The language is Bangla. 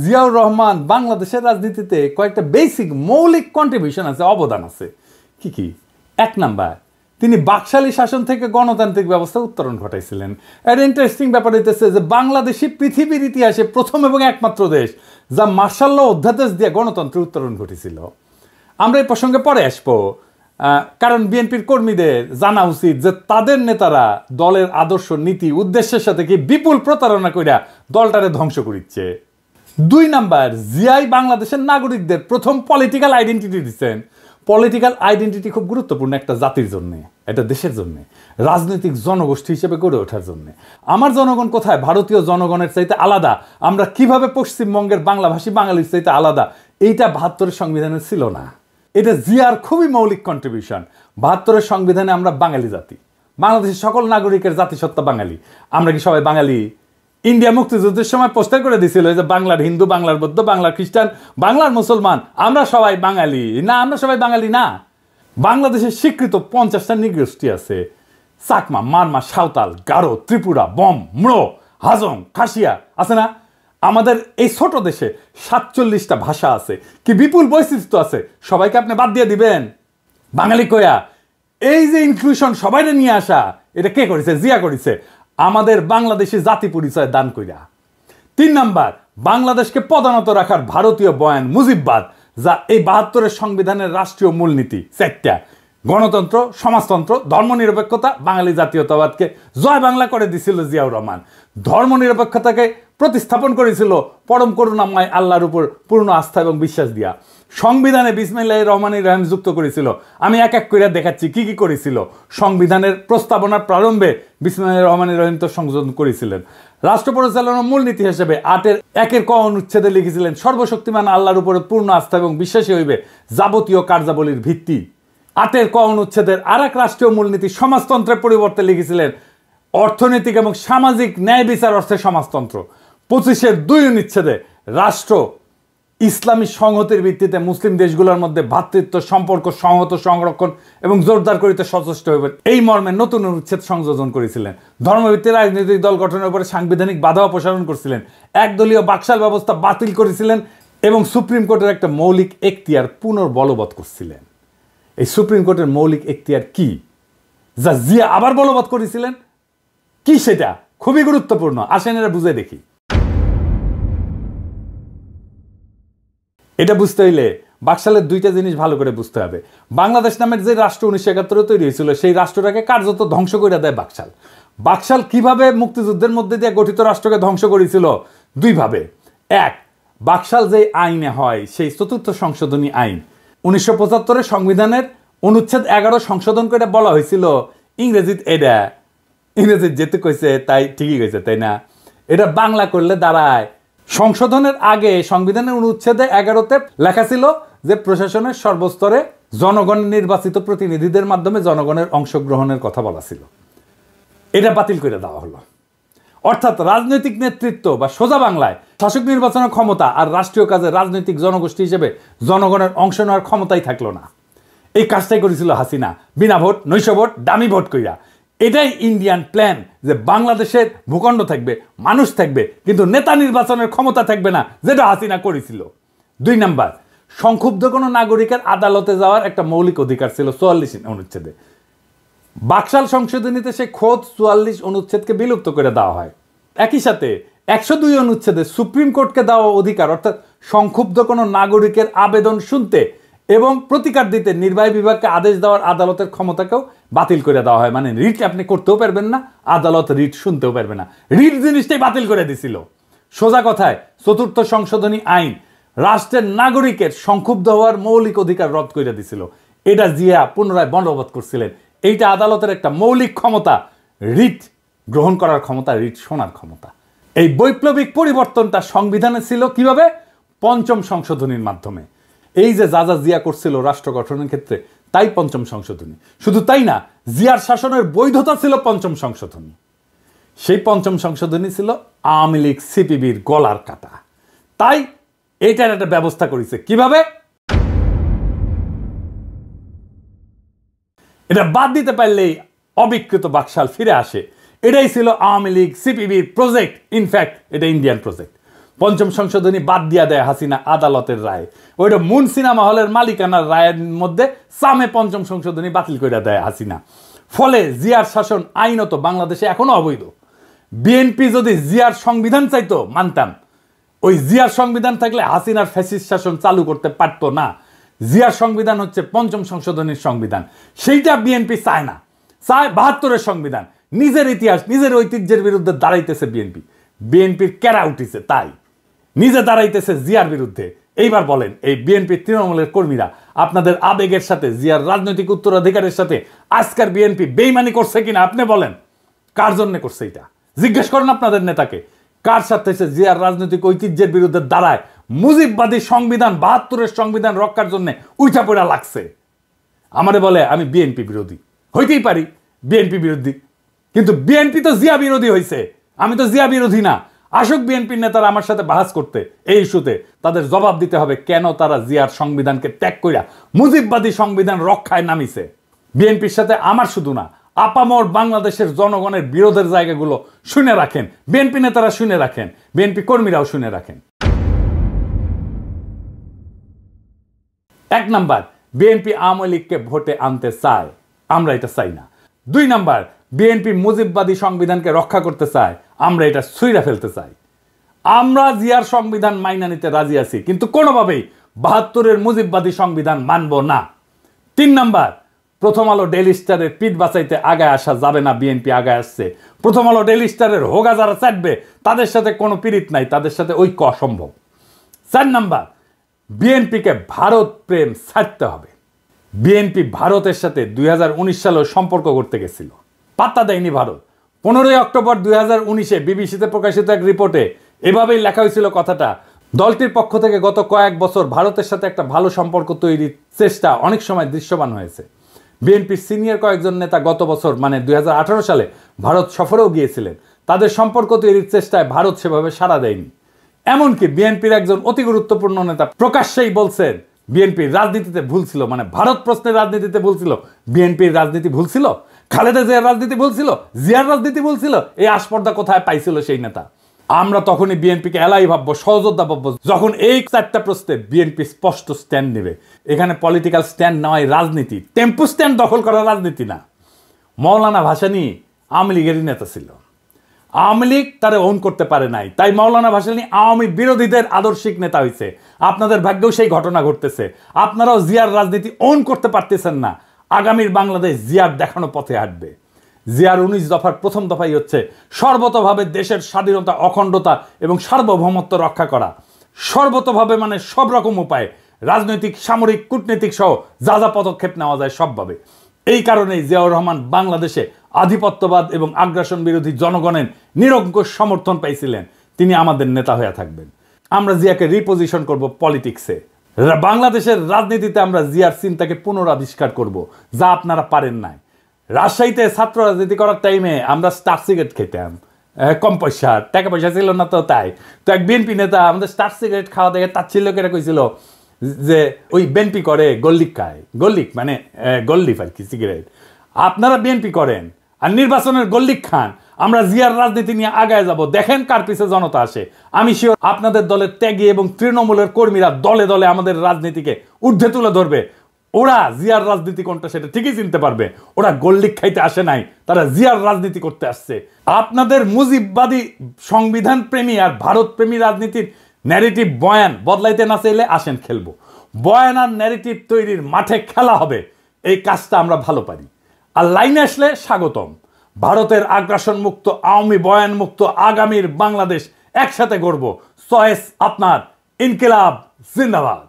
জিয়াউর রহমান বাংলাদেশের রাজনীতিতে কয়েকটা বেসিক মৌলিক কন্ট্রিবিউশন আছে, অবদান আছে। কি কি? এক নাম্বার, তিনি বাকশালী শাসন থেকে গণতান্ত্রিক ব্যবস্থা উত্তরণ ঘটাইছিলেন। একটা ইন্টারেস্টিং ব্যাপার হইতেছে যে বাংলাদেশই পৃথিবীর ইতিহাসে প্রথম এবং একমাত্র দেশ যা মার্শাল ল অধ্যাদেশ দিয়ে গণতন্ত্রের উত্তরণ ঘটেছিল। আমরা এই প্রসঙ্গে পরে আসবো, কারণ বিএনপির কর্মীদের জানা উচিত যে তাদের নেতারা দলের আদর্শ, নীতি, উদ্দেশ্যের সাথে কি বিপুল প্রতারণা কইরা দলটারে ধ্বংস করিচ্ছে। দুই নাম্বার, জিয়াই বাংলাদেশের নাগরিকদের প্রথম পলিটিক্যাল আইডেন্টিটি দিচ্ছেন। পলিটিক্যাল আইডেন্টিটি খুব গুরুত্বপূর্ণ একটা জাতির জন্য, একটা দেশের জন্য, রাজনৈতিক জনগোষ্ঠী হিসেবে গড়ে ওঠার জন্য। আমার জনগণ কোথায় ভারতীয় জনগণের চাইতে আলাদা, আমরা কিভাবে পশ্চিমবঙ্গের বাংলাভাষী বাঙালির চাইতে আলাদা, এইটা ৭২-এর সংবিধানে ছিল না। এটা জিয়ার খুবই মৌলিক কন্ট্রিবিউশন। ৭২-এর সংবিধানে আমরা বাঙালি জাতি, বাংলাদেশের সকল নাগরিকের জাতিসত্তা বাঙালি। আমরা কি সবাই বাঙালি? ইন্ডিয়া মুক্তিযুদ্ধের সময় পোস্টার করে দিছিল যে বাংলার হিন্দু, বাংলার বৌদ্ধ, বাংলার খ্রিস্টান, বাংলার মুসলমান, আমরা সবাই বাঙালি। না, আমরা সবাই বাঙালি না। বাংলাদেশের স্বীকৃত ৫০টা নৃগোষ্ঠী আছে: চাকমা, মারমা, সাঁওতাল, গারো, ত্রিপুরা, বম, ম্রো, হাজং, খাসিয়া, আছে না? আমাদের এই ছোট দেশে ৪৭টা ভাষা আছে, কি বিপুল বৈচিত্র্য আছে। সবাইকে আপনি বাদ দিয়ে দিবেন বাঙালি কয়া? এই যে ইনক্লুশন, সবাইকে নিয়ে আসা, এটা কে করেছে? জিয়া করেছে, আমাদের বাংলাদেশি জাতি পরিচয় দান কইরা। ৩ নাম্বার, বাংলাদেশকে পদানত রাখার ভারতীয় বয়ান মুজিববাদ, যা এই ৭২-এর সংবিধানের রাষ্ট্রীয় মূলনীতি ৪টা: গণতন্ত্র, সমাজতন্ত্র, ধর্মনিরপেক্ষতা, বাঙালি জাতীয়তাবাদকে জয় বাংলা করে দিছিল জিয়াউর রহমান। ধর্মনিরপেক্ষতাকে প্রতিস্থাপন করেছিল পরম করুণাময় আল্লাহর উপর পূর্ণ আস্থা এবং বিশ্বাস দিয়া। সংবিধানে বিসমিল্লাহির রহমানির রহিম যুক্ত করেছিল। আমি এক এক করে দেখাচ্ছি কি কি করেছিল। সংবিধানের প্রস্তাবনার প্রারম্ভে বিসমিল্লাহির রহমানির রহিম তো সংযোজন করেছিলেন। রাষ্ট্র পরিচালনার মূলনীতি হিসেবে ৮-এর ক অনুচ্ছেদে লিখেছিলেন, সর্বশক্তিমান আল্লাহর উপরে পূর্ণ আস্থা এবং বিশ্বাসী হইবে যাবতীয় কার্যাবলীর ভিত্তি। ৮-এর ক অনুচ্ছেদের আর এক রাষ্ট্রীয় মূলনীতি সমাজতন্ত্রের পরিবর্তে লিখেছিলেন, অর্থনৈতিক এবং সামাজিক ন্যায় বিচার অর্থে সমাজতন্ত্র। ২৫-এর ২ অনুচ্ছেদে রাষ্ট্র ইসলামী সংহতির ভিত্তিতে মুসলিম দেশগুলোর মধ্যে ভ্রাতৃত্ব সম্পর্ক সংহত, সংরক্ষণ এবং জোরদার করিতে সচেষ্ট হইবেন, এই মর্মে নতুন অনুচ্ছেদ সংযোজন করেছিলেন। ধর্মভিত্তিক রাজনৈতিক দল গঠনের উপরে সাংবিধানিক বাধা অপসারণ করেছিলেন। একদলীয় বাকশাল ব্যবস্থা বাতিল করেছিলেন এবং সুপ্রিম কোর্টের একটা মৌলিক এখতিয়ার পুনর্বলবৎ করছিলেন। এই সুপ্রিম কোর্টের মৌলিক এখতিয়ার কি, যা জিয়া আবার বলবৎ করেছিলেন? কি সেটা? খুবই গুরুত্বপূর্ণ, আসেন এরা বুঝে দেখি। এটা বুঝতে হইলে বাকশালের 2টা জিনিস ভালো করে বুঝতে হবে। বাংলাদেশ নামের যে রাষ্ট্র ১৯৭১-এ তৈরি হয়েছিল, সেই রাষ্ট্রটাকে কার্যত ধ্বংস করে দেয় বাকশাল। বাকশাল কিভাবে মুক্তিযুদ্ধের মধ্যে দিয়ে গঠিত রাষ্ট্রকে ধ্বংস করেছিল? 2 ভাবে। এক, বাকশাল যে আইনে হয়, সেই ৪র্থ সংশোধনী আইন ১৯৭৫-এর সংবিধানের অনুচ্ছেদ ১১ সংশোধন করে বলা হয়েছিল, ইংরেজিত এটা, ইংরেজিত যেতে কইছে তাই ঠিকই কইছে, তাই না? এটা বাংলা করলে দাঁড়ায়, সংশোধনের আগে সংবিধানের অনুচ্ছেদে ১১-তে লেখা ছিল যে প্রশাসনের সর্বস্তরে জনগণ নির্বাচিত প্রতিনিধিদের মাধ্যমে জনগণের অংশগ্রহণের কথা বলা ছিল। এটা বাতিল করে দেওয়া হলো। অর্থাৎ রাজনৈতিক নেতৃত্ব বা সোজা বাংলায় শাসক নির্বাচনের ক্ষমতা আর রাষ্ট্রীয় কাজে রাজনৈতিক জনগোষ্ঠী হিসেবে জনগণের অংশ নেওয়ার ক্ষমতাই থাকলো না। এই কাজটাই করেছিল হাসিনা, বিনা ভোট, নৈশ ভোট, দামি ভোট কইরা। এটাই ইন্ডিয়ান প্ল্যান, যে বাংলাদেশের ভূখণ্ড থাকবে, মানুষ থাকবে, কিন্তু নেতা নির্বাচনের ক্ষমতা থাকবে না, যেটা হাসিনা করেছিল। ২ নাম্বার, সংক্ষুব্ধ কোনো নাগরিকের আদালতে যাওয়ার একটা মৌলিক অধিকার ছিল ৪৪ অনুচ্ছেদে। বাকশাল সংশোধনীতে সে খোদ ৪৪ অনুচ্ছেদকে বিলুপ্ত করে দেওয়া হয়। একই সাথে ১০২ অনুচ্ছেদে সুপ্রিম কোর্টকে দেওয়া অধিকার, অর্থাৎ সংক্ষুব্ধ কোনো নাগরিকের আবেদন শুনতে এবং প্রতিকার দিতে নির্বাহী বিভাগকে আদেশ দেওয়ার আদালতের ক্ষমতাকেও বাতিল করে দেওয়া হয়। মানে রিট আপনি করতেও পারবেন না, আদালত রিট শুনতেও পারবে না। রিট জিনিসটাই বাতিল করে দিছিল। সোজা কথায় ৪র্থ সংশোধনী আইন রাষ্ট্রের নাগরিকের সংক্ষুব্ধ হওয়ার মৌলিক অধিকার রদ করে দিছিল। এটা জিয়া পুনরায় বলবৎ করছিলেন। এইটা আদালতের একটা মৌলিক ক্ষমতা, রিট গ্রহণ করার ক্ষমতা, রিট শোনার ক্ষমতা। এই বৈপ্লবিক পরিবর্তনটা সংবিধানে ছিল কিভাবে? ৫ম সংশোধনীর মাধ্যমে। এই যে যা যা জিয়া করছিল রাষ্ট্র গঠনের ক্ষেত্রে, তাই ৫ম সংশোধনী। শুধু তাই না, জিয়ার শাসনের বৈধতা ছিল ৫ম সংশোধনী। সেই ৫ম সংশোধনী ছিল আওয়ামী লীগ সিপিবির গলার কাটা। তাই এইটার একটা ব্যবস্থা করেছে কিভাবে? এটা বাদ দিতে পারলেই অবিকৃত বাকশাল ফিরে আসে। এটাই ছিল আওয়ামী লীগ সিপিবির প্রজেক্ট। ইনফ্যাক্ট এটা ইন্ডিয়ান প্রজেক্ট। পঞ্চম সংশোধনী বাদ দিয়া দেয় হাসিনা আদালতের রায়। ওইটা মুন সিনেমা হলের মালিকানার রায়ের মধ্যে সামে পঞ্চম সংশোধনী বাতিল করে দেয় হাসিনা। ফলে জিয়ার শাসন আইনত বাংলাদেশে এখনো অবৈধ। বিএনপি যদি জিয়ার সংবিধান চাইতো মানতাম, ওই জিয়ার সংবিধান থাকলে হাসিনার ফ্যাসিস্ট শাসন চালু করতে পারতো না। জিয়ার সংবিধান হচ্ছে পঞ্চম সংশোধনীর সংবিধান, সেইটা বিএনপি চায় না, চায় ৭২-এর সংবিধান। নিজের ইতিহাস নিজের ঐতিহ্যের বিরুদ্ধে দাঁড়াইতেছে বিএনপি। বিএনপির কেরা উঠিছে তাই নিজে দাঁড়াইতেছে জিয়ার বিরুদ্ধে। এইবার বলেন, এই বিএনপি তৃণমূলের কর্মীরা আপনাদের আবেগের সাথে, জিয়ার রাজনৈতিক উত্তরাধিকারের সাথে আজকের বিএনপি বেইমানি করছে কিনা আপনি বলেন? কার জন্য করছে এটা জিজ্ঞেস করেন আপনাদের নেতাকে। কার সাথে সে জিয়ার রাজনৈতিক ঐতিহ্যের বিরুদ্ধে দাঁড়ায় মুজিববাদী সংবিধান ৭২-এর সংবিধান রক্ষার জন্য উঠা পড়া লাগছে? আমারে বলে আমি বিএনপি বিরোধী, হইতেই পারি বিএনপি বিরোধী, কিন্তু বিএনপি তো জিয়া বিরোধী হয়েছে, আমি তো জিয়া বিরোধী না। আসুক বিএনপির নেতারা আমার সাথে বাহাস করতে এই ইস্যুতে, তাদের জবাব দিতে হবে কেন তারা জিয়ার সংবিধানকে ত্যাগ কইরা মুজিববাদী সংবিধান রক্ষায় নামিছে। বিএনপির সাথে আমার শুধু না, আপামর বাংলাদেশের জনগণের বিরোধের জায়গাগুলো শুনে রাখেন, বিএনপি নেতারা শুনে রাখেন, বিএনপি কর্মীরাও শুনে রাখেন। ১ নাম্বার, বিএনপি আওয়ামী লীগকে ভোটে আনতে চায়, আমরা এটা চাই না। ২ নাম্বার, বিএনপি মুজিববাদী সংবিধানকে রক্ষা করতে চায়, আমরা এটা ছুঁইরা ফেলতে চাই। আমরা জিয়ার সংবিধান মাইনা নিতে রাজি আছি, কিন্তু কোনোভাবেই ৭২-এর মুজিববাদী সংবিধান মানব না। ৩ নাম্বার, প্রথম আলো ডেইলি স্টারের পিঠ বাঁচাইতে আগায় আসা যাবে না, বিএনপি আগায় আসছে। প্রথম আলো ডেইলি স্টারের হোগা যারা চাটবে তাদের সাথে কোনো পীড়িত নাই, তাদের সাথে ঐক্য অসম্ভব। ৪ নাম্বার, বিএনপিকে ভারত প্রেম ছাড়তে হবে। বিএনপি ভারতের সাথে ২০১৯ সালেও সম্পর্ক করতে গেছিল, পাত্তা দেয়নি ভারত। ১৫ই অক্টোবর ২০১৯-এ বিবিসিতে প্রকাশিত এক রিপোর্টে এভাবেই লেখা হয়েছিল কথাটা, দলটির পক্ষ থেকে গত কয়েক বছর ভারতের সাথে একটা ভালো সম্পর্ক তৈরির চেষ্টা অনেক সময় দৃশ্যমান হয়েছে। বিএনপির সিনিয়র কয়েকজন নেতা গত বছর মানে ২০১৮ সালে ভারত সফরেও গিয়েছিলেন। তাদের সম্পর্ক তৈরির চেষ্টায় ভারত সেভাবে সাড়া দেয়নি। এমনকি বিএনপির একজন অতি গুরুত্বপূর্ণ নেতা প্রকাশ্যেই বলছেন বিএনপির রাজনীতিতে ভুল ছিল, মানে ভারত প্রশ্নের রাজনীতিতে ভুল ছিল। বিএনপির রাজনীতি ভুল ছিল, খালেদা জিয়ার রাজনীতি ভুল ছিল, জিয়ার রাজনীতি ভুল ছিল, এই আস্পর্ধা কোথায় পাইছিল সেই নেতা? আমরা তখনই বিএনপিকে এলাই ভাববো, সহযোদ্ধা ভাববো, যখন এই 4টা প্রশ্নে বিএনপি স্পষ্ট স্ট্যান্ড নেবে। এখানে পলিটিক্যাল স্ট্যান্ড নেওয়াই রাজনীতি, টেম্পু স্ট্যান্ড দখল করা রাজনীতি না। মৌলানা ভাসানী আওয়ামী লীগেরই নেতা ছিল, আওয়ামী লীগ তারা ওন করতে পারে নাই, তাই মৌলানা ভাসানী আওয়ামী বিরোধীদের আদর্শিক নেতা হয়েছে। আপনাদের ভাগ্যেও সেই ঘটনা ঘটতেছে, আপনারাও জিয়ার রাজনীতি ওন করতে পারতেছেন না। আগামীর বাংলাদেশ জিয়ার দেখানো পথে হাঁটবে। জিয়ার 19 দফার প্রথম দফাই হচ্ছে সর্বতভাবে দেশের স্বাধীনতা, অখণ্ডতা এবং সার্বভৌমত্ব রক্ষা করা। সর্বতভাবে মানে সব রকম উপায়ে, রাজনৈতিক, সামরিক, কূটনৈতিক সহ যা যা পদক্ষেপ নেওয়া যায় সবভাবে। এই কারণেই জিয়াউর রহমান বাংলাদেশে আধিপত্যবাদ এবং আগ্রাসন বিরোধী জনগণের নিরঙ্কুশ সমর্থন পাইছিলেন। তিনি আমাদের নেতা হয়ে থাকবেন। আমরা জিয়াকে রিপোজিশন করব পলিটিক্সে। বাংলাদেশের রাজনীতিতে আমরা জিয়ার চিন্তাকে পুনরাবিষ্কার করব, যা আপনারা পারেন নাই। রাজশাহীতে ছাত্র রাজনীতি করার টাইমে আমরা স্টার সিগারেট খেতাম, কম পয়সা, টাকা পয়সা ছিল না, তো তাই তো এক বিএনপি নেতা আমাদের স্টার সিগারেট খাওয়া দেখে তাচ্ছিল্য করে কইছিল যে ওই বিএনপি করে গল্লিক খায়, গল্লিক মানে গল্লিফ আর কি সিগারেট। আপনারা বিএনপি করেন আর নির্বাচনের গল্লিক খান, আমরা জিয়ার রাজনীতি নিয়ে আগায় যাব, দেখেন কার পিছে জনতা আসে। আমি শিওর আপনাদের দলের ত্যাগী এবং তৃণমূলের কর্মীরা দলে দলে আমাদের রাজনীতিকে ঊর্ধ্বে তুলে ধরবে। ওরা জিয়ার রাজনীতি কোনটা সেটা ঠিকই চিনতে পারবে। ওরা গোল্ডিক খাইতে আসে নাই, তারা জিয়ার রাজনীতি করতে আসছে। আপনাদের মুজিববাদী সংবিধান প্রেমী আর ভারত প্রেমী রাজনীতির ন্যারেটিভ বয়ান বদলাইতে না চাইলে আসেন খেলবো। বয়ান আর ন্যারেটিভ তৈরির মাঠে খেলা হবে, এই কাজটা আমরা ভালো পারি। আর লাইনে আসলে স্বাগতম। ভারতের আগ্রাসন মুক্ত, আওয়ামী বয়ান মুক্ত আগামীর বাংলাদেশ একসাথে গড়ব। চয়েস আপনার, ইনকিলাব জিন্দাবাদ।